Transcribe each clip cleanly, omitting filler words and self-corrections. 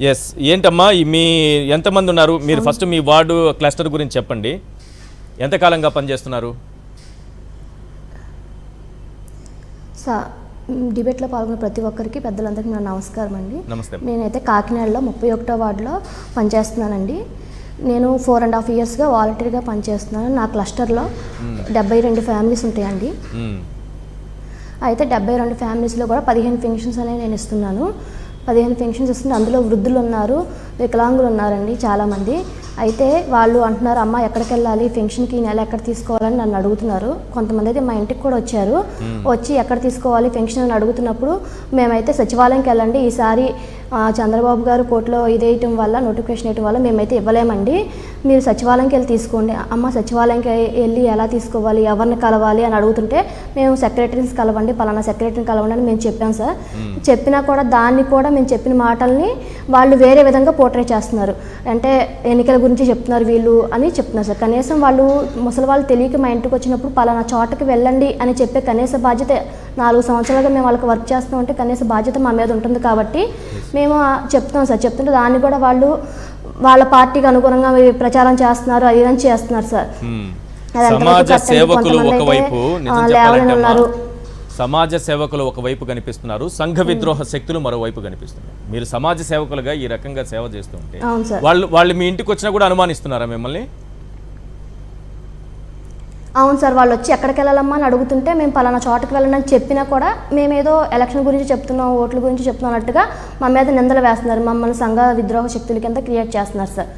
Yes ఏంటమ్మా మీ ఎంతమంది ఉన్నారు మీరు ఫస్ట్ మీ వార్డు క్లస్టర్ గురించి చెప్పండి ఎంతకాలంగా పనిచేస్తున్నారు డిబేట్లో పాల్గొన్న ప్రతి ఒక్కరికి పెద్దలందరికీ నా నమస్కారం అండి. నమస్తే. నేనైతే కాకినాడలో 31వ వార్డులో పనిచేస్తున్నానండి. నేను 4.5 ఇయర్స్గా వాలంటీర్గా పనిచేస్తున్నాను. నా క్లస్టర్లో 72 ఫ్యామిలీస్ ఉంటాయండి. అయితే 72 ఫ్యామిలీస్లో కూడా 15 పెన్షన్స్ అనేవి నేను ఇస్తున్నాను. 15 పెన్షన్స్ ఇస్తుంది. అందులో వృద్ధులు ఉన్నారు, వికలాంగులు ఉన్నారండి చాలామంది. అయితే వాళ్ళు అంటున్నారు, అమ్మ ఎక్కడికి వెళ్ళాలి, పెన్షన్కి ఈ నెల ఎక్కడ తీసుకోవాలని నన్ను అడుగుతున్నారు. కొంతమంది అయితే మా ఇంటికి కూడా వచ్చారు. వచ్చి ఎక్కడ తీసుకోవాలి పెన్షన్ అని అడుగుతున్నప్పుడు మేమైతే సచివాలయంకి వెళ్ళండి, ఈసారి చంద్రబాబు గారు కోర్టులో ఇదేయటం వల్ల నోటిఫికేషన్ వేయటం వల్ల మేమైతే ఇవ్వలేమండి, మీరు సచివాలయంకి వెళ్ళి తీసుకోండి. అమ్మ సచివాలయంకి వెళ్ళి ఎలా తీసుకోవాలి, ఎవరిని కలవాలి అని అడుగుతుంటే మేము సెక్రటరీస్ కలవండి, పలానా సెక్రటరీని కలవండి అని మేము చెప్పాం సార్. చెప్పినా కూడా దాన్ని కూడా మేము చెప్పిన మాటల్ని వాళ్ళు వేరే విధంగా పోర్ట్రే చేస్తున్నారు. అంటే ఎన్నికల గురించి చెప్తున్నారు వీళ్ళు అని చెప్తున్నారు సార్. కనీసం వాళ్ళు ముసలి వాళ్ళు తెలియక మా ఇంటికి వచ్చినప్పుడు పలానా చోటకి వెళ్ళండి అని చెప్పే కనీస బాధ్యత 4 సంవత్సరాలుగా మేము వాళ్ళకి వర్క్ చేస్తూ ఉంటే కనీస బాధ్యత మా మీద ఉంటుంది కాబట్టి మేము చెప్తున్నాం సార్. చెప్తుంటే దాన్ని కూడా వాళ్ళు వాళ్ళ పార్టీకి అనుగుణంగా ప్రచారం చేస్తున్నారు, అది అని చేస్తున్నారు సార్. సమాజ సేవకులు ఒకవైపు ఉన్నారు, సమాజ సేవకులు ఒకవైపు కనిపిస్తున్నారు, సంఘ విద్రోహ శక్తులు మరోవైపు కనిపిస్తున్నారు. మీరు సమాజ సేవకులుగా ఈ రకంగా సేవ చేస్తుంటే వాళ్ళు మీ ఇంటికి వచ్చినా కూడా అనుమానిస్తున్నారా మిమ్మల్ని? అవును సార్, వాళ్ళు వచ్చి ఎక్కడికి వెళ్ళాలమ్మా అని అడుగుతుంటే మేము పలానా చోటకి వెళ్ళండి అని చెప్పినా కూడా మేమేదో ఎలక్షన్ గురించి చెప్తున్నాం, ఓట్ల గురించి చెప్తున్నాం అన్నట్టుగా మా మీద నిందలు వేస్తున్నారు. మమ్మల్ని సంఘ విద్రోహ శక్తుల కింద క్రియేట్ చేస్తున్నారు సార్.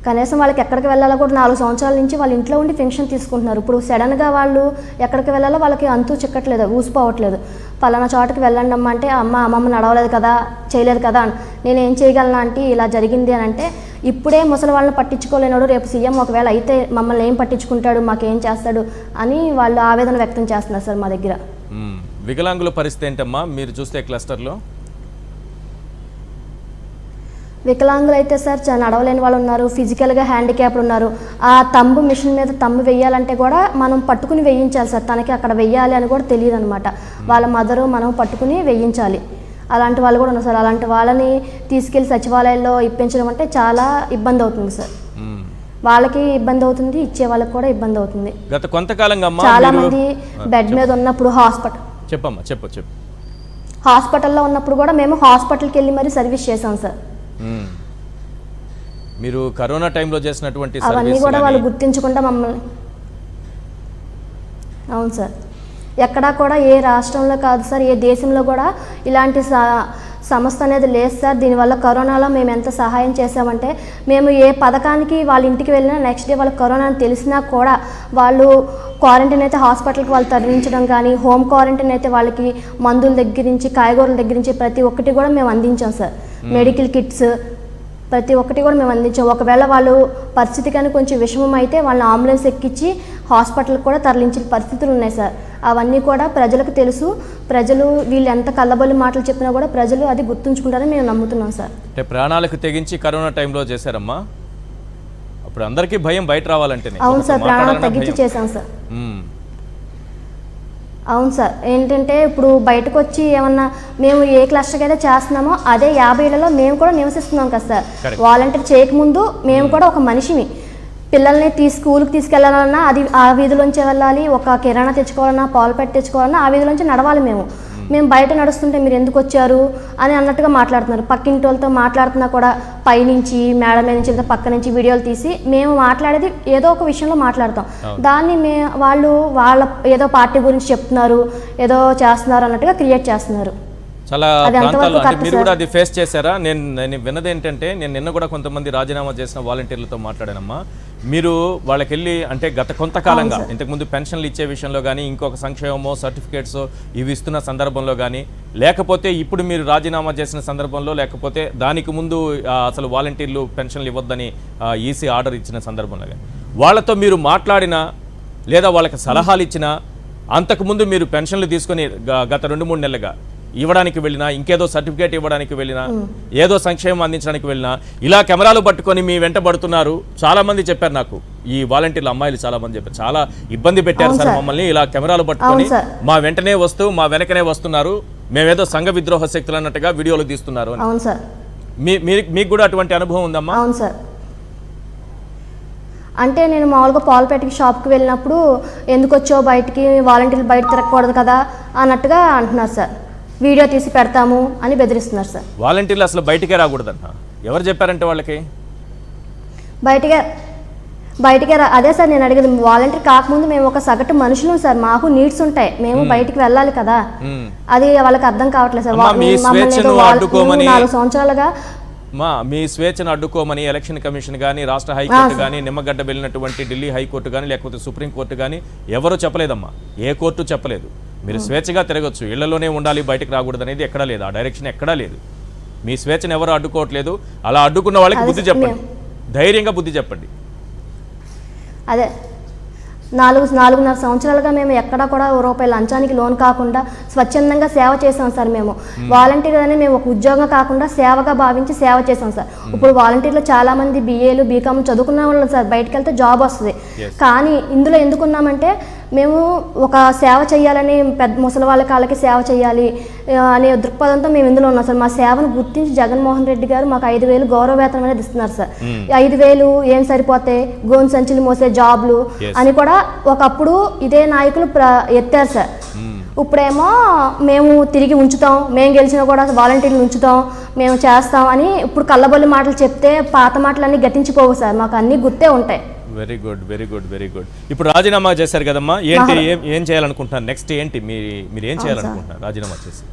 కనీసం వాళ్ళకి ఎక్కడికి వెళ్ళాలో కూడా 4 సంవత్సరాల నుంచి వాళ్ళ ఇంట్లో ఉండి పెన్షన్ తీసుకుంటున్నారు. ఇప్పుడు సడన్గా వాళ్ళు ఎక్కడికి వెళ్ళాలో వాళ్ళకి అంతూ చిక్కట్లేదు, ఊసిపోవట్లేదు. పలానా చోటకి వెళ్ళండి అమ్మ అంటే అమ్మమ్మ నడవలేదు కదా, చేయలేదు కదా, నేను ఏం చేయగలను అంటే ఇలా జరిగింది అని అంటే ఇప్పుడే ముసలి వాళ్ళని పట్టించుకోలేనాడు, రేపు సీఎం ఒకవేళ అయితే మమ్మల్ని ఏం పట్టించుకుంటాడు, మాకేం చేస్తాడు అని వాళ్ళు ఆవేదన వ్యక్తం చేస్తున్నారు సార్ మా దగ్గర. వికలాంగుల పరిస్థితి ఏంటమ్మా మీరు చూస్తే క్లస్టర్లో? వికలాంగులు అయితే సార్ నడవలేని వాళ్ళు ఉన్నారు, ఫిజికల్గా హ్యాండిక్యాప్డ్ ఉన్నారు. ఆ తంబు మిషన్ మీద తంబు వెయ్యాలంటే కూడా మనం పట్టుకుని వేయించాలి సార్. తనకి అక్కడ వెయ్యాలి అని కూడా తెలియదు అనమాట. వాళ్ళ మదరు మనం పట్టుకుని వేయించాలి. అలాంటి వాళ్ళు కూడా ఉన్నారు సార్. అలాంటి వాళ్ళని తీసుకెళ్లి సచివాలయంలో ఇప్పించడం అంటే చాలా ఇబ్బంది అవుతుంది సార్. వాళ్ళకి ఇబ్బంది అవుతుంది, ఇచ్చే వాళ్ళకి కూడా ఇబ్బంది అవుతుంది. గత కొంతకాలంగా చాలా మంది బెడ్ మీద ఉన్నప్పుడు హాస్పిటల్లో ఉన్నప్పుడు కూడా మేము హాస్పిటల్కి వెళ్ళి మరి సర్వీస్ చేసాం సార్. మీరు కరోనా టైంలో చేసినటువంటి అవన్నీ కూడా వాళ్ళు గుర్తించకుండా మమ్మల్ని. అవును సార్, ఎక్కడా కూడా ఏ రాష్ట్రంలో కాదు సార్, ఏ దేశంలో కూడా ఇలాంటి సంస్థ అనేది లేదు సార్. దీనివల్ల కరోనాలో మేము ఎంత సహాయం చేసామంటే మేము ఏ పథకానికి వాళ్ళ ఇంటికి వెళ్ళినా నెక్స్ట్ డే వాళ్ళకి కరోనా అని తెలిసినా కూడా వాళ్ళు క్వారంటైన్ అయితే హాస్పిటల్కి వాళ్ళు తరలించడం కానీ, హోమ్ క్వారంటైన్ అయితే వాళ్ళకి మందుల దగ్గర నుంచి కాయగూరల దగ్గర నుంచి ప్రతి ఒక్కటి కూడా మేము అందించాం సార్. మెడికల్ కిట్స్ ప్రతి ఒక్కటి కూడా మేము అందించాం. ఒకవేళ వాళ్ళు పరిస్థితి కానీ కొంచెం విషమం అయితే వాళ్ళని అంబులెన్స్ ఎక్కించి హాస్పిటల్కి కూడా తరలించిన పరిస్థితులు ఉన్నాయి సార్. అవన్నీ కూడా ప్రజలకు తెలుసు. ప్రజలు వీళ్ళు ఎంత కళ్ళబొల్లి మాటలు చెప్పినా కూడా ప్రజలు అది గుర్తుంచుకుంటారని మేము నమ్ముతున్నాం సార్. అంటే ప్రాణాలకు తెగించి కరోనా టైంలో చేశారమ్మా, అప్పుడు అందరికీ భయం బయట రావాలంటే. అవును సార్, ప్రాణాలు తగ్గించి చేశాం సార్. అవును సార్, ఏంటంటే ఇప్పుడు బయటకు వచ్చి ఏమన్నా మేము ఏ క్లస్టర్కి అయితే చేస్తున్నామో అదే 50 ఏళ్లలో మేము కూడా నివసిస్తున్నాం కదా సార్. వాలంటీర్ చేయకముందు మేము కూడా ఒక మనిషిని, పిల్లల్ని స్కూల్కి తీసుకెళ్లాలన్నా అది ఆ వీధిలోంచి వెళ్ళాలి, ఒక కిరాణా తెచ్చుకోవాలన్నా, పాలు పెట్టి తెచ్చుకోవాలన్నా ఆ వీధిలోంచి నడవాలి. మేము బయట నడుస్తుంటే మీరు ఎందుకు వచ్చారు అని అన్నట్టుగా మాట్లాడుతున్నారు. పక్కింటి వాళ్ళతో మాట్లాడుతున్నా కూడా పైనుంచి మేడ మీద నుంచి పక్క నుంచి వీడియోలు తీసి మేము మాట్లాడేది ఏదో ఒక విషయంలో మాట్లాడతాం. దాన్ని వాళ్ళు వాళ్ళ ఏదో పార్టీ గురించి చెప్తున్నారు, ఏదో చేస్తున్నారు అన్నట్టుగా క్రియేట్ చేస్తున్నారు. చాలా ప్రాంతాల్లో మీరు కూడా అది ఫేస్ చేశారా? నేను విన్నది ఏంటంటే, నేను నిన్న కూడా కొంతమంది రాజీనామా చేసిన వాలంటీర్లతో మాట్లాడానమ్మా. మీరు వాళ్ళకి వెళ్ళి అంటే గత కొంతకాలంగా ఇంతకుముందు పెన్షన్లు ఇచ్చే విషయంలో కానీ, ఇంకొక సంక్షేమమో సర్టిఫికేట్స్ ఇవి ఇస్తున్న సందర్భంలో కానీ, లేకపోతే ఇప్పుడు మీరు రాజీనామా చేసిన సందర్భంలో, లేకపోతే దానికి ముందు అసలు వాలంటీర్లు పెన్షన్లు ఇవ్వద్దని ఈసీ ఆర్డర్ ఇచ్చిన సందర్భంలో కానీ వాళ్ళతో మీరు మాట్లాడినా లేదా వాళ్ళకి సలహాలు ఇచ్చినా, అంతకుముందు మీరు పెన్షన్లు తీసుకొని గత 2-3 నెలలుగా ఇవ్వడానికి వెళ్ళినా, ఇంకేదో సర్టిఫికేట్ ఇవ్వడానికి వెళ్ళినా, ఏదో సంక్షేమం అందించడానికి వెళ్ళినా ఇలా కెమెరాలు పట్టుకొని మీ వెంట పడుతున్నారు. చాలా మంది చెప్పారు నాకు, ఈ వాలంటీర్ల అమ్మాయిలు చాలా మంది చెప్పారు, చాలా ఇబ్బంది పెట్టారు సార్ మమ్మల్ని, ఇలా కెమెరాలు పట్టుకొని మా వెంటనే వస్తూ మా వెనకనే వస్తున్నారు, మేమేదో సంఘ విద్రోహ శక్తులు అన్నట్టుగా వీడియోలు తీస్తున్నారు అని. అవును సార్. మీకు కూడా అటువంటి అనుభవం ఉందమ్మా? అవును సార్. అంటే నేను మామూలుగా పాలపేటకి షాప్కి వెళ్ళినప్పుడు ఎందుకు వచ్చావు బయటికి, వాలంటీర్లు బయట తిరగకూడదు కదా అన్నట్టుగా అంటున్నారు సార్. వీడియో తీసి పెడతాము అని బెదిరిస్తున్నారు సార్. వాలంటీర్లు అసలు బయటికే రాకూడదంట. ఎవరు చెప్పారంటే వాళ్ళకి బయటికే అదే సార్ నేను అడిగేది. వాలంటీర్ కాకముందు మేము ఒక సగటు మనుషులు సార్, మాకు నీడ్స్ ఉంటాయి, మేము బయటికి వెళ్ళాలి కదా, అది వాళ్ళకి అర్థం కావట్లేదు సార్. 4 సంవత్సరాలుగా మీ స్వేచ్ఛను అడ్డుకోమని ఎలక్షన్ కమిషన్ కానీ, రాష్ట్ర హైకోర్టు కానీ, నిమ్మగడ్డ వెళ్ళినటువంటి ఢిల్లీ హైకోర్టు కానీ, లేకపోతే సుప్రీంకోర్టు కానీ ఎవరూ చెప్పలేదమ్మా. ఏ కోర్టు చెప్పలేదు. మీరు స్వేచ్ఛగా తిరగచ్చు, ఇళ్లలోనే ఉండాలి, బయటకు రాకూడదు అనేది ఎక్కడా లేదు. ఆ డైరెక్షన్ ఎక్కడా లేదు. మీ స్వేచ్ఛను ఎవరు అడ్డుకోవట్లేదు. అలా అడ్డుకున్న వాళ్ళకి బుద్ధి చెప్పండి, ధైర్యంగా బుద్ధి చెప్పండి. అదే 4.5 సంవత్సరాలుగా మేము ఎక్కడా కూడా రూపాయల లంచానికి లోన్ కాకుండా స్వచ్ఛందంగా సేవ చేసాం సార్. మేము వాలంటీర్ అని మేము ఒక ఉద్యోగం కాకుండా సేవగా భావించి సేవ చేసాం సార్. ఇప్పుడు వాలంటీర్లు చాలా మంది BAలు BCom చదువుకున్న వాళ్ళు సార్, బయటకు వెళ్తే జాబ్ వస్తుంది. కానీ ఇందులో ఎందుకున్నామంటే మేము ఒక సేవ చేయాలని, పెద్ద ముసలి వాళ్ళ కాళ్ళకి సేవ చేయాలి అనే దృక్పథంతో మేము ఇందులో ఉన్నాం సార్. మా సేవను గుర్తించి జగన్మోహన్ రెడ్డి గారు మాకు 5,000 గౌరవ వేతనం అనేది ఇస్తున్నారు సార్. 5,000 ఏం సరిపోతాయి, గోను సంచులు మోసే జాబ్లు అని కూడా ఒకప్పుడు ఇదే నాయకులు ఎత్తారు సార్. ఇప్పుడేమో మేము తిరిగి ఉంచుతాం, మేము గెలిచినా కూడా వాలంటీర్లు ఉంచుతాం, మేము చేస్తాం అని ఇప్పుడు కళ్ళబొల్లి మాటలు చెప్తే పాత మాటలన్నీ గతించిపోవు సార్, మాకు అన్నీ గుర్తే ఉంటాయి. Very good, very good, very good. ఇప్పుడు రాజీనామా చేశారు కదమ్మా, ఏంటి ఏం చేయాలనుకుంటున్నారు? నెక్స్ట్ ఏంటి మీరు ఏం చేయాలనుకుంటున్నారు రాజీనామా చేసి?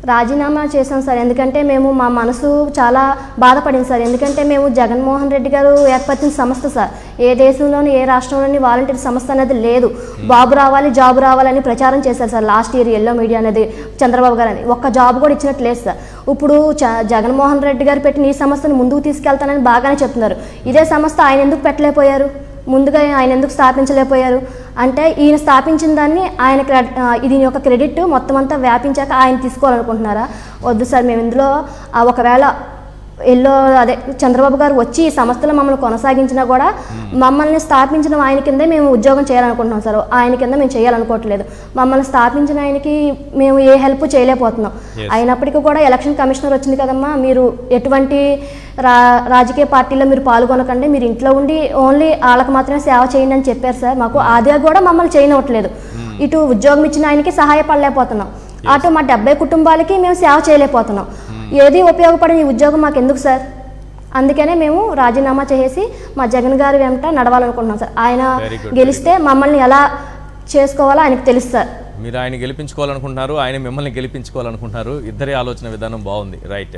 రాజీనామా చేశాం సార్, ఎందుకంటే మేము మా మనసు చాలా బాధపడింది సార్. ఎందుకంటే మేము జగన్మోహన్ రెడ్డి గారు ఏర్పరిచిన సంస్థ సార్. ఏ దేశంలోని ఏ రాష్ట్రంలోని వాలంటీర్ సంస్థ అనేది లేదు. బాబు రావాలి, జాబు రావాలని ప్రచారం చేశారు sir last year yellow media అనేది, చంద్రబాబు గారు అని. ఒక్క జాబ్ కూడా ఇచ్చినట్టు లేదు సార్. ఇప్పుడు జగన్మోహన్ రెడ్డి గారు పెట్టిన ఈ సంస్థను ముందుకు తీసుకెళ్తానని బాగానే చెప్తున్నారు. ఇదే సంస్థ ఆయన ఎందుకు పెట్టలేకపోయారు, ముందుగా ఆయన ఎందుకు స్థాపించలేకపోయారు అంటే ఈయన స్థాపించిన దాన్ని ఆయన దీని యొక్క క్రెడిట్ మొత్తం అంతా వ్యాపించాక ఆయన తీసుకోవాలనుకుంటున్నారా? వద్దు సార్. మేము ఇందులో ఒకవేళ చంద్రబాబు గారు వచ్చి ఈ సంస్థలో మమ్మల్ని కొనసాగించినా కూడా మమ్మల్ని స్థాపించిన ఆయన కిందే మేము ఉద్యోగం చేయాలనుకుంటున్నాం సార్. ఆయన కింద మేము చేయాలనుకోవట్లేదు. మమ్మల్ని స్థాపించిన ఆయనకి మేము ఏ హెల్ప్ చేయలేకపోతున్నాం. అయినప్పటికీ కూడా ఎలక్షన్ కమిషనర్ వచ్చింది కదమ్మా, మీరు ఎటువంటి రాజకీయ పార్టీలో మీరు పాల్గొనకండి, మీరు ఇంట్లో ఉండి ఓన్లీ వాళ్ళకి మాత్రమే సేవ చేయండి అని చెప్పారు సార్. మాకు అదే కూడా మమ్మల్ని చేయనట్లేదు. ఇటు ఉద్యోగం ఇచ్చిన ఆయనకి సహాయపడలేకపోతున్నాం, అటు మా 70 కుటుంబాలకి మేము సేవ చేయలేకపోతున్నాం. ఏది ఉపయోగపడిన ఈ ఉద్యోగం మాకు ఎందుకు సార్? అందుకనే మేము రాజీనామా చేసి మా జగన్ గారి వెంట నడవాలనుకుంటున్నాం సార్. ఆయన గెలిస్తే మమ్మల్ని ఎలా చేసుకోవాలో ఆయనకు తెలుసు సార్. మీరు ఆయన గెలిపించుకోవాలనుకుంటున్నారు, ఆయన మిమ్మల్ని గెలిపించుకోవాలనుకుంటున్నారు. ఇద్దరి ఆలోచన విధానం బాగుంది, రైట్.